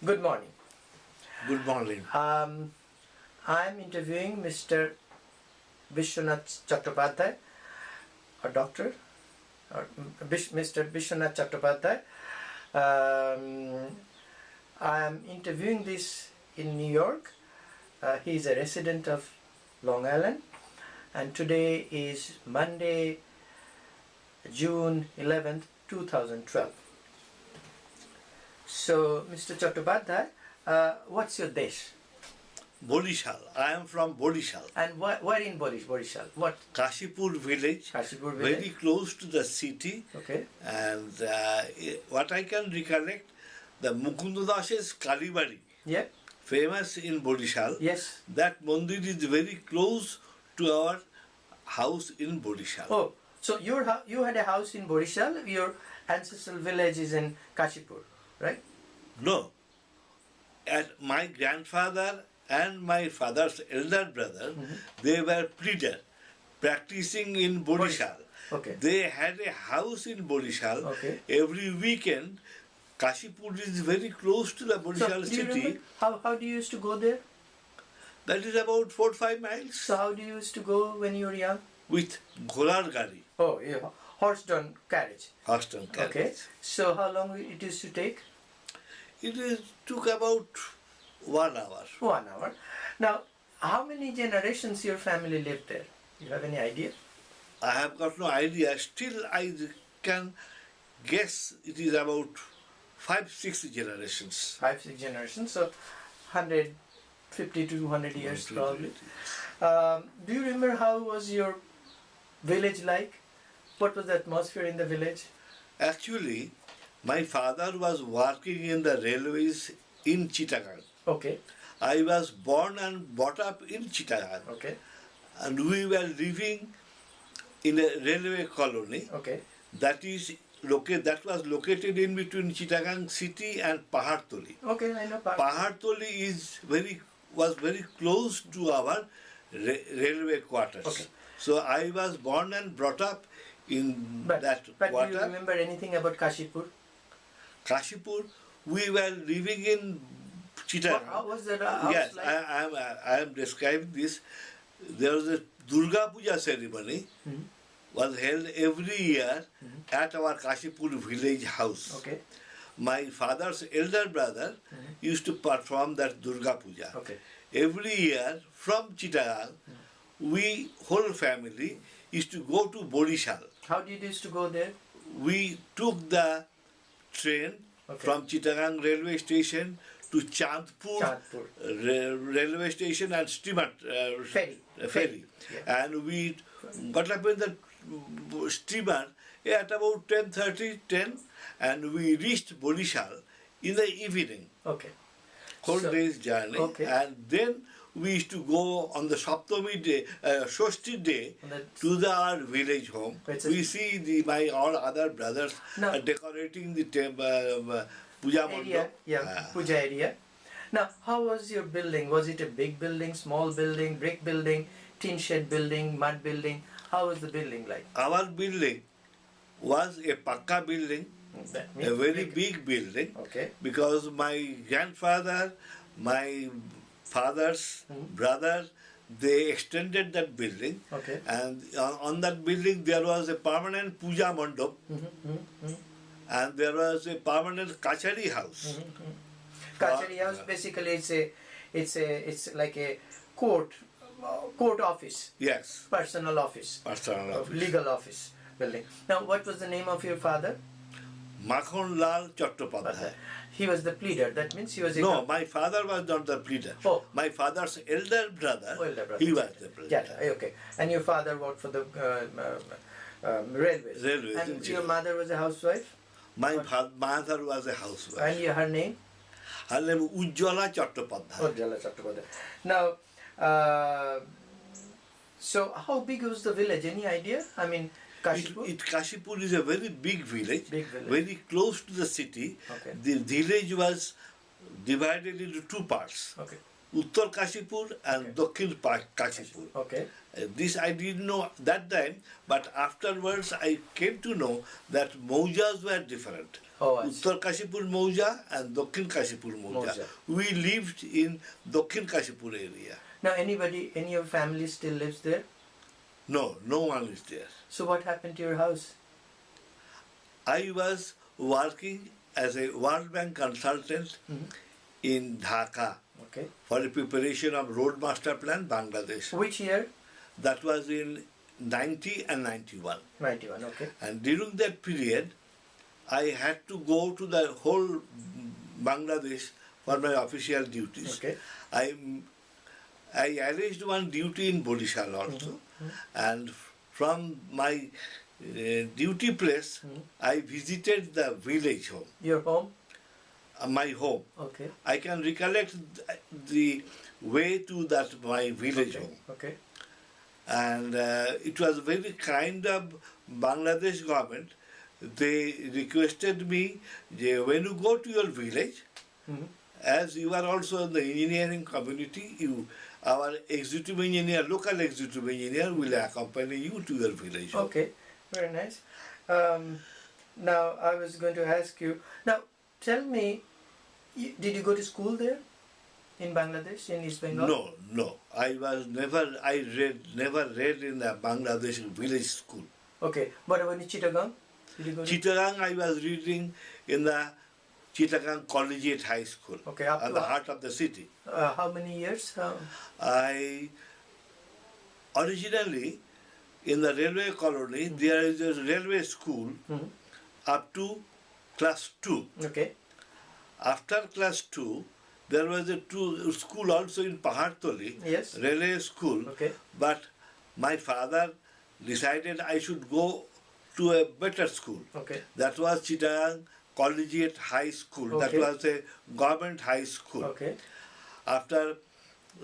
Good morning. Good morning. I'm interviewing Mr. Biswanath Chatterjee-ISPaD, a doctor, or Mr. Biswanath Chatterjee-ISPaD. I'm interviewing this in New York. He's a resident of Long Island, and today is Monday, June 11th, 2012. So, Mr. Chatterjee-ISPaD, what's your desh? Borishal. I am from Borishal. And where in Borishal? What? Kashipur village. Kashipur village. Very close to the city. Okay. And what I can recollect, the Mukunda Das's Kalibari. Yeah. Famous in Borishal. Yes. That mandir is very close to our house in Borishal. Oh, so you had a house in Borishal. Your ancestral village is in Kashipur, right? No. My grandfather and my father's elder brother, they were pleader, practicing in Borishal. Okay. They had a house in Borishal. Okay. Every weekend, Kashipur is very close to the Borishal do you city. remember how do you used to go there? That is about 4 or 5 miles. So how do you used to go when you were young? With Gholar Gari. Oh, yeah, horse-drawn carriage. Horse-drawn carriage. Okay. So how long it used to take? It took about 1 hour. 1 hour. Now, how many generations your family lived there? You have any idea? I have got no idea. Still, I can guess it is about 5-6 generations. 5-6 generations. So, 150 to 200 years probably. Do you remember how was your village like? What was the atmosphere in the village? Actually, my father was working in the railways in Chittagong. Okay. I was born and brought up in Chittagong. Okay. And we were living in a railway colony. Okay. That was located in between Chittagong city and Pahartoli. Okay, I know Pahartoli was very close to our railway quarters. Okay. So I was born and brought up in that quarter. But do you remember anything about Kashipur? Kashipur, we were living in Chittagong. How was the house Yes, like? I am describing this. There was a Durga Puja ceremony was held every year at our Kashipur village house. Okay. My father's elder brother used to perform that Durga Puja. Okay. Every year from Chittagong, we whole family used to go to Borishal. How did you used to go there? We took the train from Chittagong railway station to Chandpur. Railway station and steamer ferry. Yeah. And we got up in the steamer at about 10:30 and we reached Borishal in the evening. Okay. Whole day's journey. Okay. And then we used to go on the Saptami day, Shoshti day, to our village home. We see my all other brothers decorating the puja mandap. Puja area. Now, how was your building? Was it a big building, small building, brick building, tin shed building, mud building? How was the building like? Our building was a pakka building, a very big building, because my grandfather, my father's brother, they extended that building, and on that building there was a permanent puja mandap, and there was a permanent kachari house. Kachari house basically it's like a court office. Yes. Personal office. Legal office building. Now, what was the name of your father? Makhon Lal Chattopadhyay. He was the pleader. That means he was a... No, my father was not the pleader. Oh. My father's elder brother, he was the pleader. Yeah, okay. And your father worked for the railways. And your mother was a housewife? My mother was a housewife. And her name? Her name Ujjwala Chattopadhyay. Ujjwala Chattopadhyay. Now, so how big was the village? Any idea? I mean, Kashipur? Kashipur is a very big village, very close to the city. The village was divided into 2 parts. Uttar Kashipur and Dakhin Kashipur. This I didn't know that time, but afterwards I came to know that maujas were different. Oh, I see. Uttar Kashipur Mauja and Dokhin Kashipur Mauja. We lived in Dokhin Kashipur area. Now any of family still lives there? No, no one is there. So what happened to your house? I was working as a World Bank consultant in Dhaka for the preparation of Road Master Plan, Bangladesh. Which year? That was in 90 and 91. 91, okay. And during that period, I had to go to the whole Bangladesh for my official duties. Okay. I arranged one duty in Borishal also, and from my duty place, I visited the village home. Your home? My home. Okay. I can recollect the way to that my village home. Okay. And it was very kind of Bangladesh government. They requested me, when you go to your village, as you are also in the engineering community, our executive engineer, local executive engineer will accompany you to your village. Okay, very nice. Now I was going to ask you, now tell me, did you go to school there in Bangladesh, in East Bengal? No. I never read in the Bangladesh village school. Okay, what about in Chittagong? Did you go to Chittagong, I was reading in the Chittagong Collegiate High School, okay, at the heart of the city. How many years? I originally, in the railway colony, there is a railway school up to class 2. Okay. After class 2, there was a school also in Pahartoli, Yes. railway school, Okay. but my father decided I should go to a better school. Okay. That was Chittagong Collegiate High School. Okay. That was a government high school. Okay. After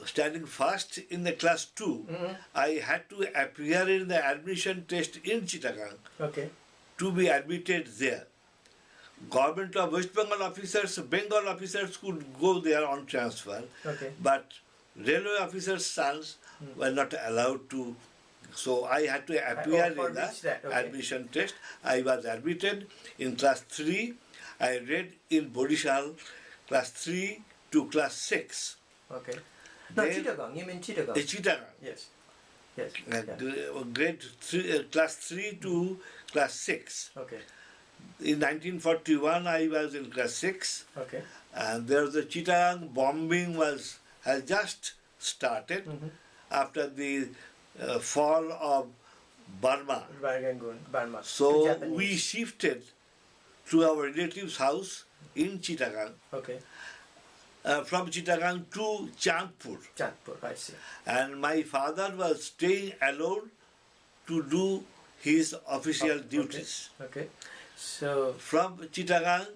standing first in the class 2, I had to appear in the admission test in Chittagong Okay. to be admitted there. Government of West Bengal officers could go there on transfer, Okay. but railway officers' sons were not allowed to. So I had to appear in the admission test. I was admitted in class 3. I read in Borishal class 3 to class 6. Okay. No, Chittagong. You mean Chittagong? Chittagong. Yes. Yes. Grade 3, class 3 to class 6. Okay. In 1941, I was in class 6. Okay. And there was a Chittagong bombing has just started after the fall of Burma. Burma. So we shifted to our relative's house in Chittagong. Okay. From Chittagong to Chandpur. Chandpur, I see. And my father was staying alone to do his official duties. Okay. So from Chittagong,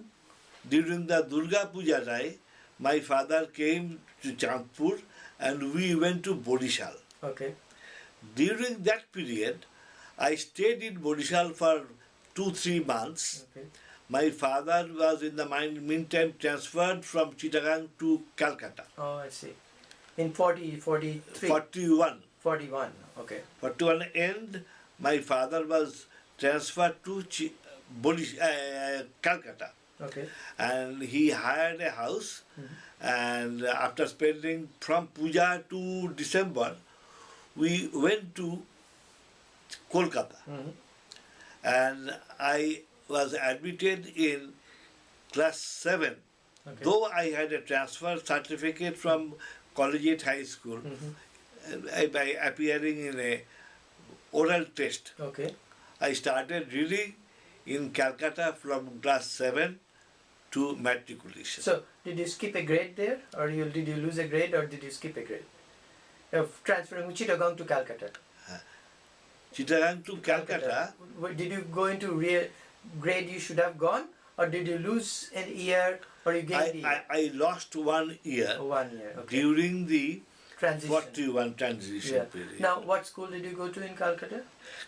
during the Durga Puja day, my father came to Chandpur and we went to Borishal. Okay. During that period, I stayed in Borishal for 2-3 months. Okay. My father was in the meantime transferred from Chittagong to Calcutta. Oh, I see. In 43? 41. 41, okay. 41 end, my father was transferred to Calcutta. Okay. And he hired a house, and after spending from Puja to December, we went to Kolkata. And I was admitted in class 7. Okay. Though I had a transfer certificate from Collegiate High School, by appearing in a oral test, Okay. I started reading in Calcutta from class 7 to matriculation. So, did you skip a grade there, or did you lose a grade, or did you skip a grade? Transferring from Chittagong to Calcutta. Chittagong to Calcutta. Did you go into grade you should have gone, or did you lose an year, or you gained a year? I lost 1 year. 1 year, okay. During the Transition. 41 transition period. Now, what school did you go to in Calcutta?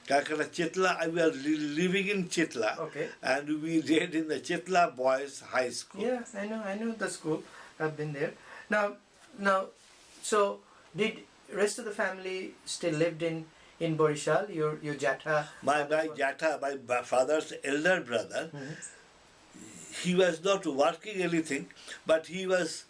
Calcutta, Chetla. I was living in Chetla. Okay. And we read in the Chetla Boys High School. Yeah, I know the school. I've been there. Now, so did rest of the family still lived in Borishal? Your Jatha? My Jatha, my father's elder brother, he was not working anything, but he was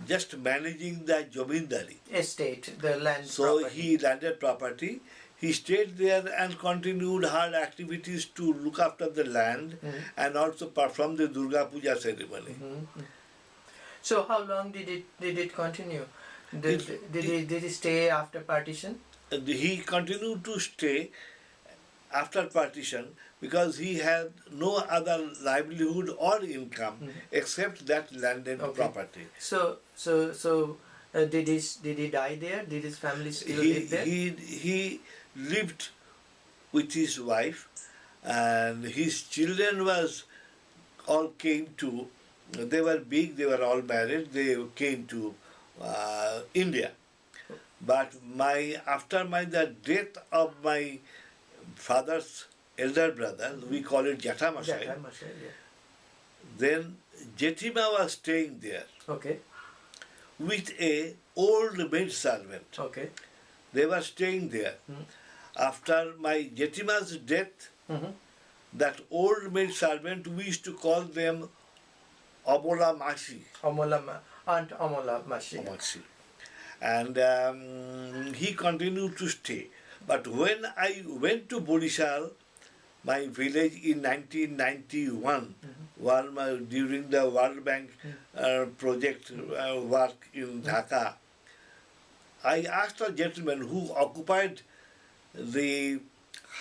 just managing the Jomindari. Estate, the land So property. he landed property. He stayed there and continued hard activities to look after the land and also perform the Durga Puja ceremony. So how long did it continue? Did he stay after partition? He continued to stay after partition because he had no other livelihood or income except that landed property. So did he die there? Did his family still live there? He lived with his wife, and his children all came to. They were big. They were all married. They came to India. But after the death of my father's elder brother, we call it Jathamashai. Yeah. Then Jetima was staying there. Okay. With a old maid servant. Okay. They were staying there. After my Jetima's death, that old maid servant, we used to call them Amola Mashi. Aunt Amola Mashi. And he continued to stay. But when I went to Bodishal, my village in 1991, during the World Bank project work in Dhaka, I asked a gentleman who occupied the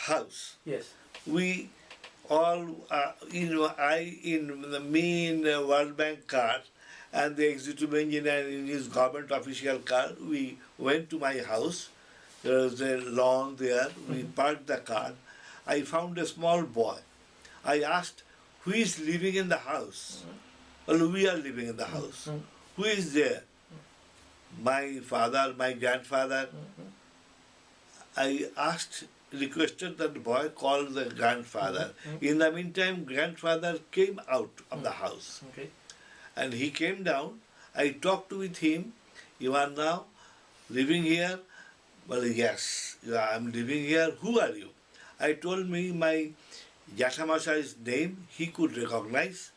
house. Yes. We all, me in the World Bank car, and the executive engineer in his government official car, we went to my house. There was a lawn there. We parked the car. I found a small boy. I asked, who is living in the house? Well, we are living in the house. Who is there? My father, my grandfather. I requested that the boy call the grandfather. In the meantime, grandfather came out of the house. Okay. And he came down. I talked with him. You are now living here? Well, yes, I'm living here. Who are you? I told me my Jathamashai's name. He could recognize.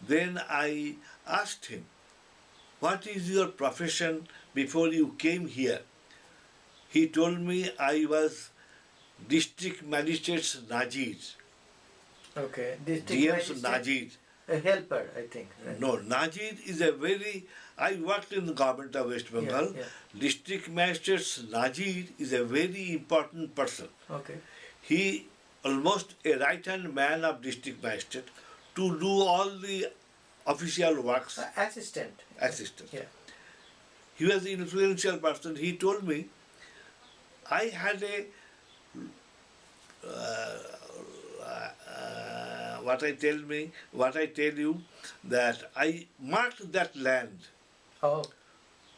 Then I asked him, what is your profession before you came here? He told me I was District Magistrate's Najir. Okay. DM's Najir. A helper, I think. Right? No, Najir is I worked in the government of West Bengal. District Magistrate's Najir is a very important person. Okay. He almost a right-hand man of district magistrate to do all the official works. Assistant. Yeah. He was an influential person. He told me, I had what I tell you, that I marked that land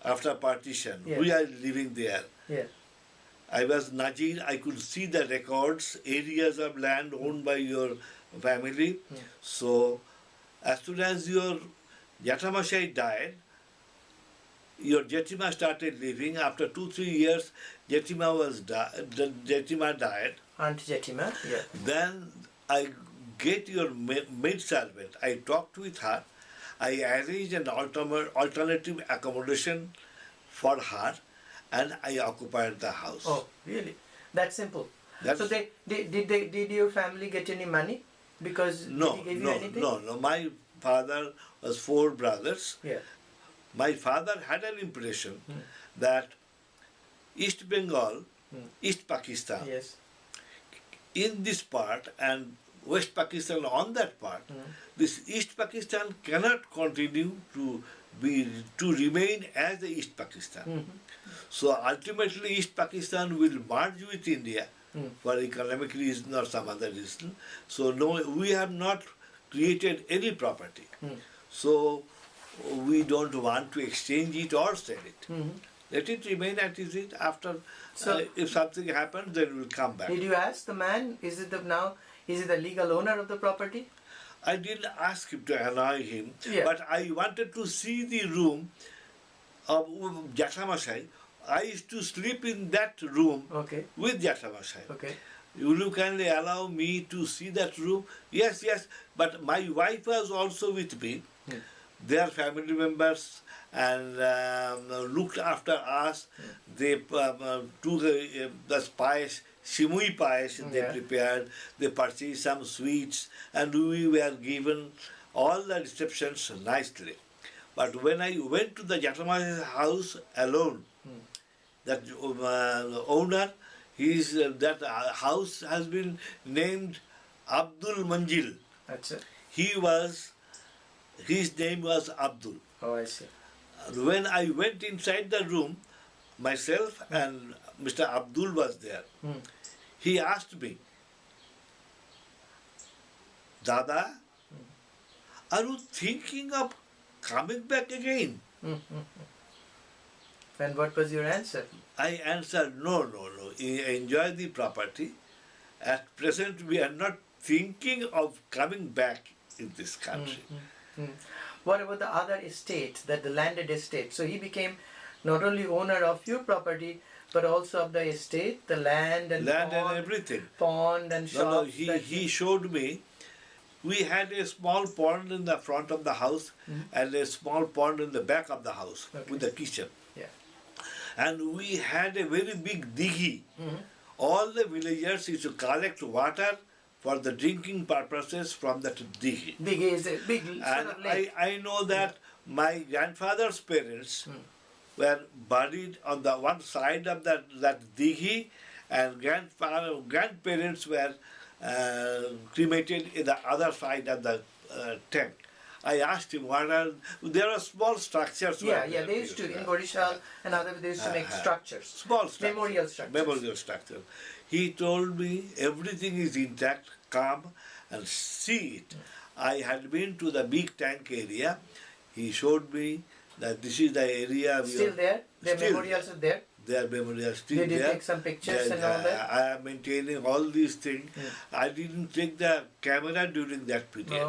after partition. Yeah. We are living there. Yeah. I was Najir. I could see the records, areas of land owned by your family. So, as soon as your Jathamashai died, your Jetima started living. After 2-3 years, Jetima died. Aunt Jetima, yeah. Then I get your maid servant. I talked with her. I arranged an alternative accommodation for her, and I occupied the house. Oh, really? That's simple. So did your family get any money? Because did he give you anything? No. My father was 4 brothers. Yeah. My father had an impression that East Bengal, East Pakistan, yes, in this part and West Pakistan on that part, this East Pakistan cannot continue to remain as the East Pakistan. So ultimately East Pakistan will merge with India for economic reason or some other reason. So no, we have not created any property. So we don't want to exchange it or sell it. Let it remain as it is. After, if something happens, then we'll come back. Did you ask the man, is it the legal owner of the property? I didn't ask him to annoy him, Yeah. but I wanted to see the room of Jathamashai. I used to sleep in that room Okay. with Jathamashai. Okay. will you kindly allow me to see that room? Yes, yes, but my wife was also with me. Their family members and looked after us. They took the spice, shimui pies they prepared. They purchased some sweets, and we were given all the receptions nicely. But when I went to the gentleman's house alone, that owner, that house has been named Abdul Manjil. That's it. His name was Abdul. Oh, I see. When I went inside the room, myself and Mr. Abdul was there. He asked me, Dada, are you thinking of coming back again? And what was your answer? I answered, no. Enjoy the property. At present, we are not thinking of coming back in this country. What about the other estate, the landed estate? So he became not only owner of your property, but also of the estate, the land and everything. Pond and shops. He showed me. We had a small pond in the front of the house and a small pond in the back of the house with the kitchen. Yeah. And we had a very big dighi. All the villagers used to collect water for the drinking purposes from that dighi. Dighi is a big sort of lake. I know that my grandfather's parents were buried on the one side of that dighi, and grandparents were cremated in the other side of the tank. I asked him there are small structures. They used to, in Borishal and other, they used to make structures. Small structures. Memorial structures. He told me everything is intact, come and see it. I had been to the big tank area. He showed me that this is the area. Still there? Their memorials are there? Their memorials still there. Did you take some pictures and all that? I am maintaining all these things. I didn't take the camera during that period.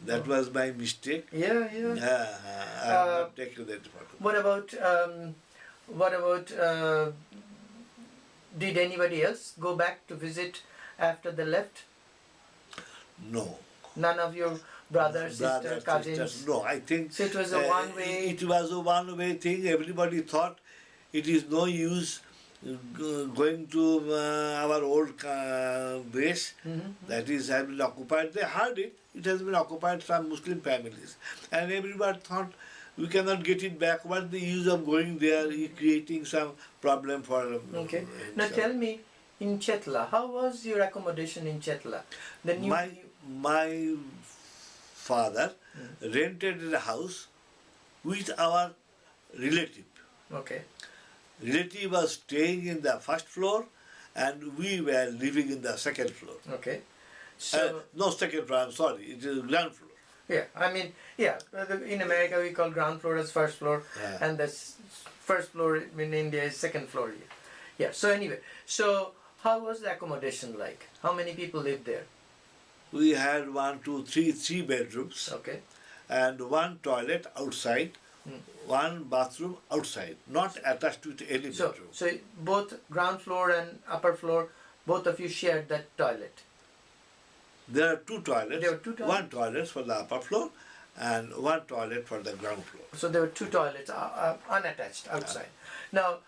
That was my mistake. I have not taken that photo. What about did anybody else go back to visit after they left? No. None of your brothers, sisters, cousins? Sisters, no, I think so it was a one-way. It was a one-way thing. Everybody thought it is no use going to our old base that is has been occupied. They heard it. It has been occupied some Muslim families, and everybody thought we cannot get it back. What's the use of going there? Creating some problem for them. Okay. Now tell me, in Chetla, how was your accommodation in Chetla? My father rented a house with our relative. Okay. Relative was staying in the first floor, and we were living in the second floor. Okay. So no second floor. I'm sorry. It is ground floor. Yeah, I mean, in America we call ground floor as first floor, and the first floor in India is second floor. Yeah. So anyway, how was the accommodation like? How many people lived there? We had 3 bedrooms. Okay. And 1 toilet outside, 1 bathroom outside, not attached to any bedroom. So both ground floor and upper floor, both of you shared that toilet? There are 2 toilets. There were 2 toilets? 1 toilet for the upper floor and 1 toilet for the ground floor. So there were 2 toilets unattached outside. Now,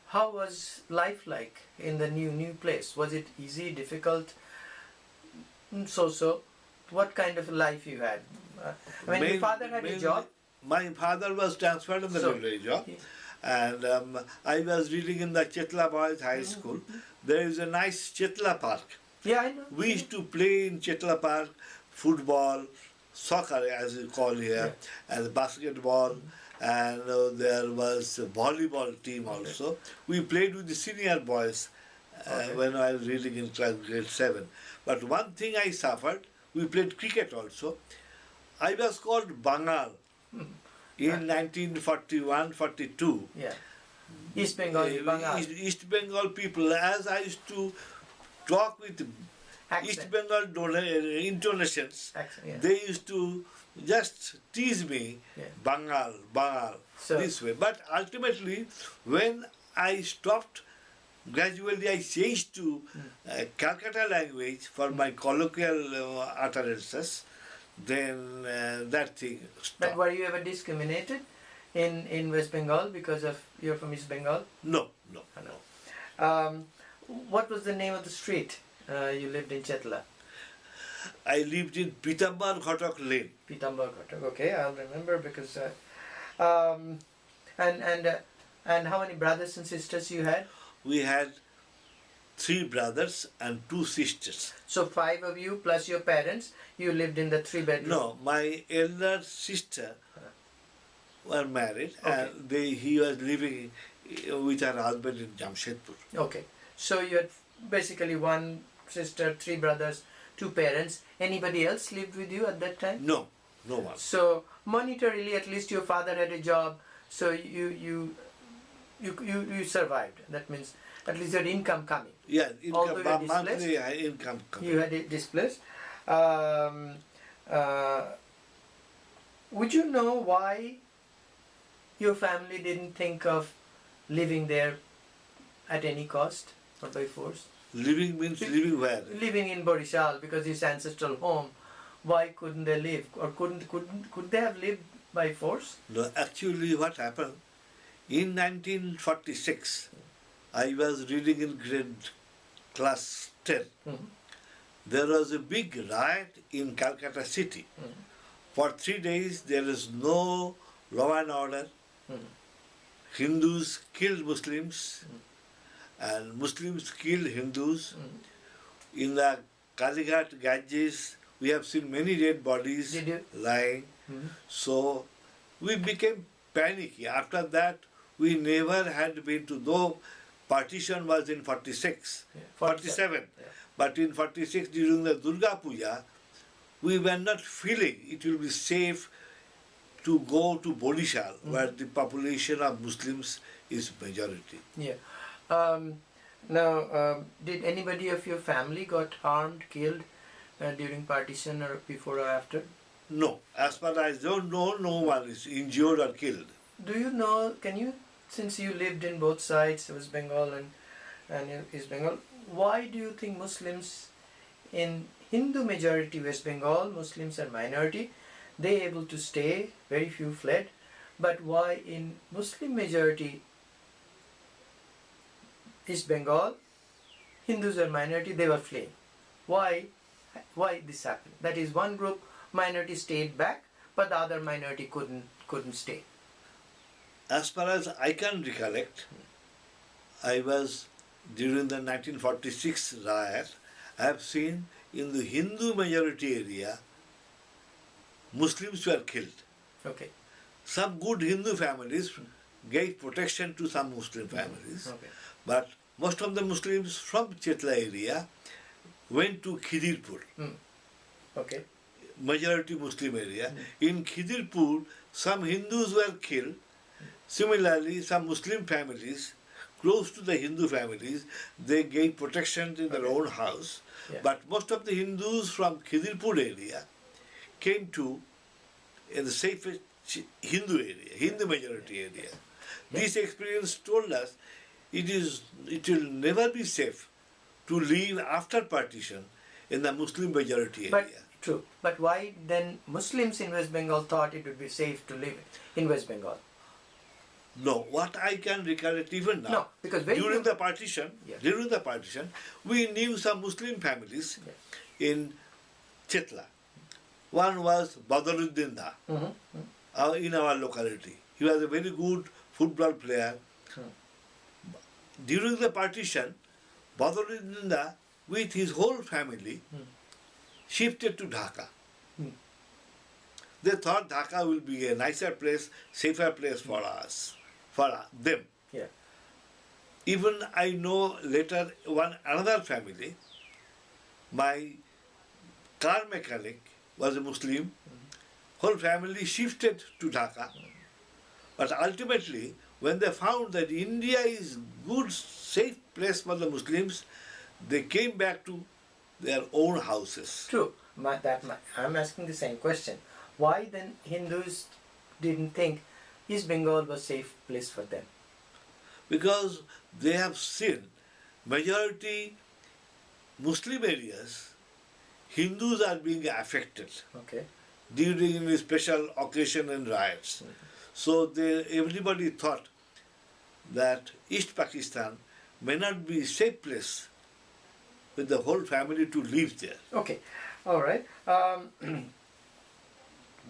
how was life like in the new place? Was it easy, difficult? So, what kind of life you had? Your father had a job? My father was transferred on the railway job. And I was reading in the Chetla Boys High School. There is a nice Chetla Park. Yeah, I know. We used to play in Chetla Park, football, soccer as we call here, and basketball, and there was a volleyball team also. We played with the senior boys when I was reading in grade 7. But one thing I suffered, we played cricket also. I was called Bangal in 1941-42. Yeah. East Bengal, Bangal. East Bengal people, as I used to talk with East Bengal intonations, they used to just tease me, Bangal, So, this way. But ultimately, when I stopped gradually I changed to Calcutta language for my colloquial utterances. Then that thing stopped. But were you ever discriminated in West Bengal because of you're from East Bengal? No, no, no. What was the name of the street you lived in Chetla? I lived in Pitambar Ghatak Lane. Pitambar Ghatak. Okay, I'll remember because. And how many brothers and sisters you had? We had 3 brothers and 2 sisters. So 5 of you plus your parents, you lived in the 3-bedroom? No, my elder sister were married, okay. and he was living with her husband in Jamshedpur. Okay, so you had basically 1 sister, 3 brothers, 2 parents. Anybody else lived with you at that time? No, no one. So monetarily, at least your father had a job, so you survived. That means at least you had income coming. Yeah, income, monthly income coming. You had it displaced. Would you know why your family didn't think of living there at any cost or by force? Living means living where? Living in Borishal, because it's ancestral home. Why couldn't they live, or could they have lived by force? No, actually, what happened in 1946, I was reading in grade class 10. Mm-hmm. There was a big riot in Calcutta city. Mm-hmm. For 3 days, there is no law and order. Mm-hmm. Hindus killed Muslims, and Muslims killed Hindus. Mm-hmm. In the Kalighat Ganges, we have seen many dead bodies lying. Mm-hmm. So we became panicky. After that, we never had been to, though partition was in 46, 47. Yeah. But in 46, during the Durga Puja, we were not feeling it will be safe to go to Borishal, where the population of Muslims is majority. Yeah. Did anybody of your family got harmed, killed during partition or before or after? No. As far as I don't know, no one is injured or killed. Do you know, since you lived in both sides, West Bengal and East Bengal, why do you think Muslims in Hindu majority West Bengal, Muslims are minority, they able to stay, very few fled, but why in Muslim majority East Bengal, Hindus are minority, they were fleeing? Why this happened? That is, one group minority stayed back, but the other minority couldn't stay. As far as I can recollect, I was during the 1946 riot, I have seen in the Hindu majority area, Muslims were killed. Okay. Some good Hindu families gave protection to some Muslim families, Okay. but most of the Muslims from Chetla area went to Khidirpur. Okay. Majority Muslim area. In Khidirpur, some Hindus were killed. Similarly, some Muslim families, close to the Hindu families, they gave protection in their own house. Yeah. But most of the Hindus from Khidirpur area came to the safest Hindu area, Hindu majority area. Yeah. This experience told us it will never be safe to live after partition in the Muslim majority area. True. But why then Muslims in West Bengal thought it would be safe to live in West Bengal? No, what I can recollect even now, No, because during the partition, Yeah. we knew some Muslim families Yeah. in Chetla. One was Badaruddin Da, in our locality. He was a very good football player. During the partition, Badaruddin Da, with his whole family, shifted to Dhaka. They thought Dhaka will be a nicer place, safer place for us, for them. Yeah. Even I know later another family, my car mechanic was a Muslim, whole family shifted to Dhaka. But ultimately, when they found that India is good, safe place for the Muslims, they came back to their own houses. True. I'm asking the same question. Why then Hindus didn't think East Bengal was a safe place for them? Because they have seen majority Muslim areas, Hindus are being affected during a special occasion and riots. So everybody thought that East Pakistan may not be a safe place with the whole family to live there. Okay, all right.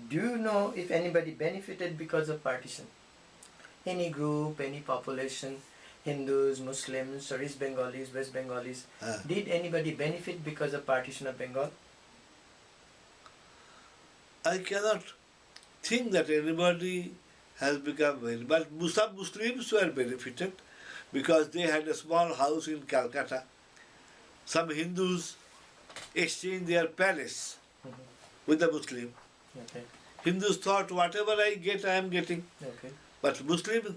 Do you know if anybody benefited because of partition? Any group, any population, Hindus, Muslims, or East Bengalis, West Bengalis, did anybody benefit because of partition of Bengal? I cannot think that anybody has become very, but some Muslims were benefited because they had a small house in Calcutta. Some Hindus exchanged their palace with the Muslim. Hindus thought whatever I get, I am getting. But Muslims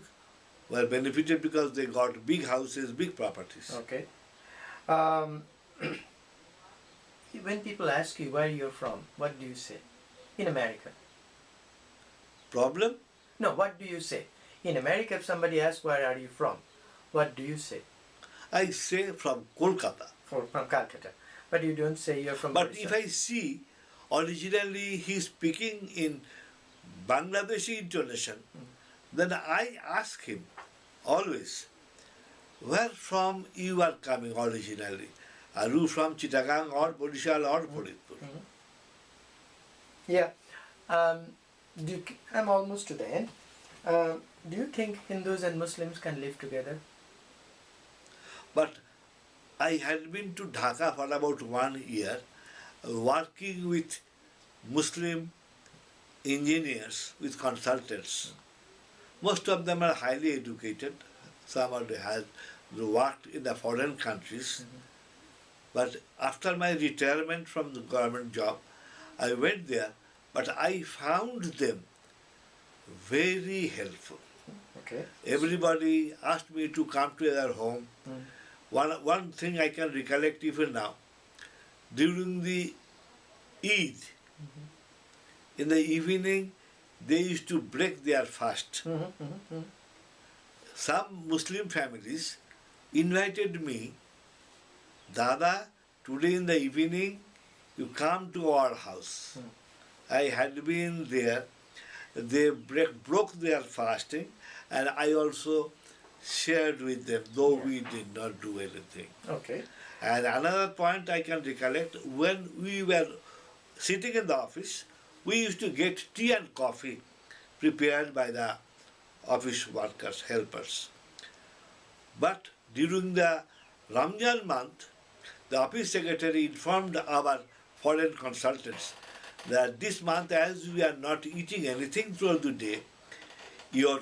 were benefited because they got big houses, big properties. When people ask you where you're from, what do you say? In America. Problem? No, what do you say? In America, if somebody asks where are you from, what do you say? I say from Kolkata. From Calcutta. But you don't say you're from But Odisha. if I see, originally he's speaking in Bangladeshi intonation, then I ask him always, where from you are coming originally? Are you from Chittagong or Bodishal or Faridpur? Yeah. I'm almost to the end. Do you think Hindus and Muslims can live together? But I had been to Dhaka for about 1 year, working with Muslim engineers, with consultants. Most of them are highly educated. Some have worked in the foreign countries. But after my retirement from the government job, I went there, but I found them very helpful. Everybody asked me to come to their home. One thing I can recollect even now, during the Eid, in the evening, they used to break their fast. Some Muslim families invited me, Dada, today in the evening, you come to our house. I had been there. They broke their fasting, and I also shared with them, though we did not do anything. And another point I can recollect, when we were sitting in the office, we used to get tea and coffee prepared by the office workers, helpers. But during the Ramjan month, the office secretary informed our foreign consultants that this month, as we are not eating anything throughout the day, your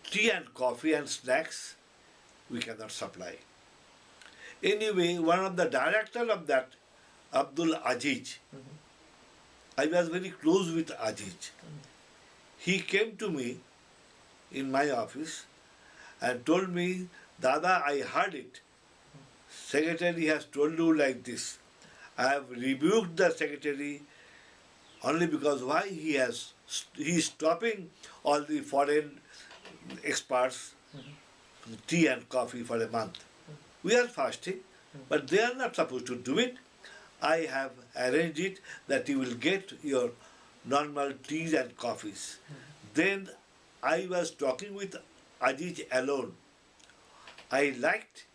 tea and coffee and snacks we cannot supply. Anyway, one of the director of that, Abdul Aziz, I was very close with Aziz. He came to me in my office and told me, Dada, I heard it. Secretary has told you like this. I have rebuked the secretary only because why he is stopping all the foreign experts tea and coffee for a month. We are fasting, but they are not supposed to do it. I have arranged it that you will get your normal teas and coffees. Then I was talking with Aziz alone. I liked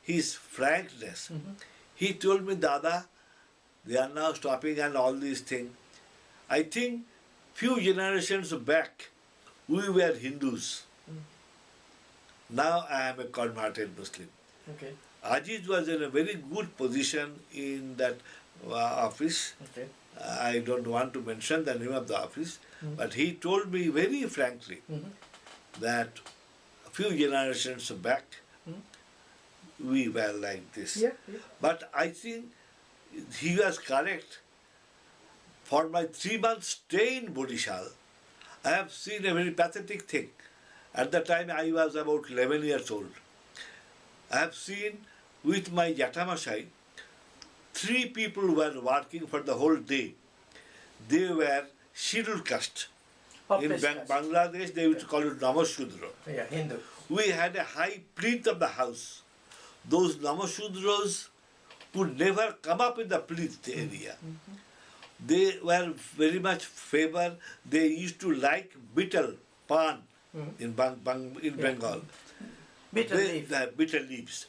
his frankness. He told me, Dada, they are now stopping and all these things. I think few generations back, we were Hindus. Now I am a converted Muslim. Aziz was in a very good position in that office. I don't want to mention the name of the office, but he told me very frankly that a few generations back, we were like this. But I think he was correct. For my 3 months stay in Bodishal, I have seen a very pathetic thing. At the time I was about 11 years old. I have seen with my Jatamashai, 3 people were working for the whole day. They were scheduled caste. In Bangladesh, they used to call it Namashudra. Hindu. We had a high plinth of the house. those Namashudras could never come up in the Plith area. They were very much favor. They used to like betel, pan in Bengal. Bitter leaf. Bitter leaves.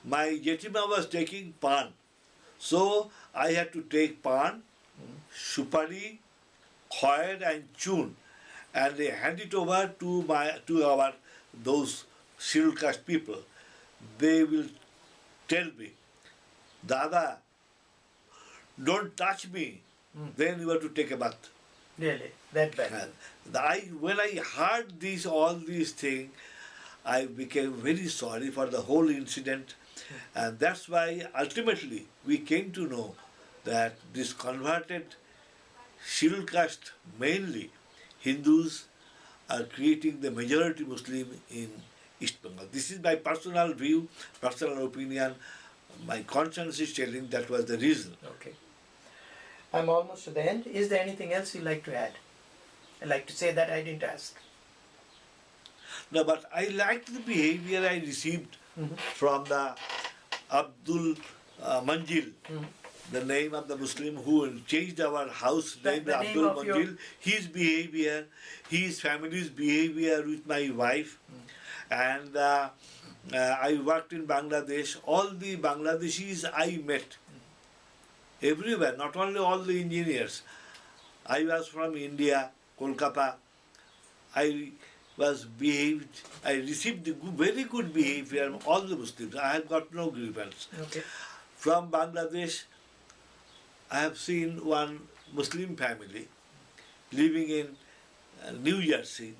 My Yetima was taking pan. So I had to take pan, supari, khoir and chun, and they hand it over to our those scheduled caste people. They will tell me, Dada, don't touch me. Then you have to take a bath. Really, that bad. When I heard all these things, I became very sorry for the whole incident, and that's why ultimately we came to know that this converted scheduled caste, mainly Hindus, are creating the majority Muslim in East Bengal. This is my personal view, personal opinion. My conscience is telling that was the reason. Okay. I'm almost to the end. Is there anything else you'd like to add? I'd like to say that I didn't ask. No, but I liked the behavior I received from the Abdul Manjil, the name of the Muslim who changed our house name, The name Abdul of your- Manjil. His behavior, his family's behavior with my wife, and I worked in Bangladesh. All the Bangladeshis I met everywhere, not only all the engineers. I was from India, Kolkata. I received the very good behavior from all the Muslims. I have got no grievance. Okay. From Bangladesh, I have seen one Muslim family living in New Jersey.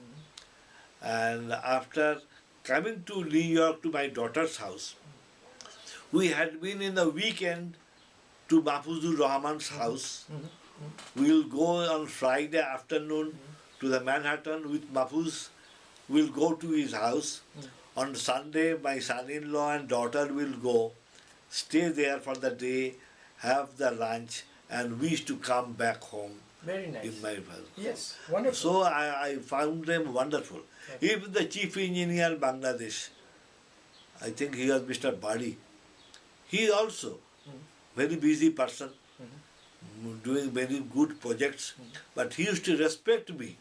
And after coming to New York to my daughter's house, we had been in the weekend to Mahfuzur Rahman's house. We'll go on Friday afternoon to the Manhattan with Mahfuz. We'll go to his house. On Sunday, my son-in-law and daughter will go, stay there for the day, have the lunch, and we used to come back home. Very nice. In my house. Yes, wonderful. So I found them wonderful. Okay. Even the chief engineer in Bangladesh, I think he was Mr. Badi. He also very busy person, doing very good projects, but he used to respect me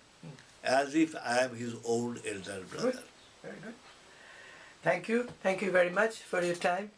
as if I am his own elder brother. Good. Very good. Thank you. Thank you very much for your time.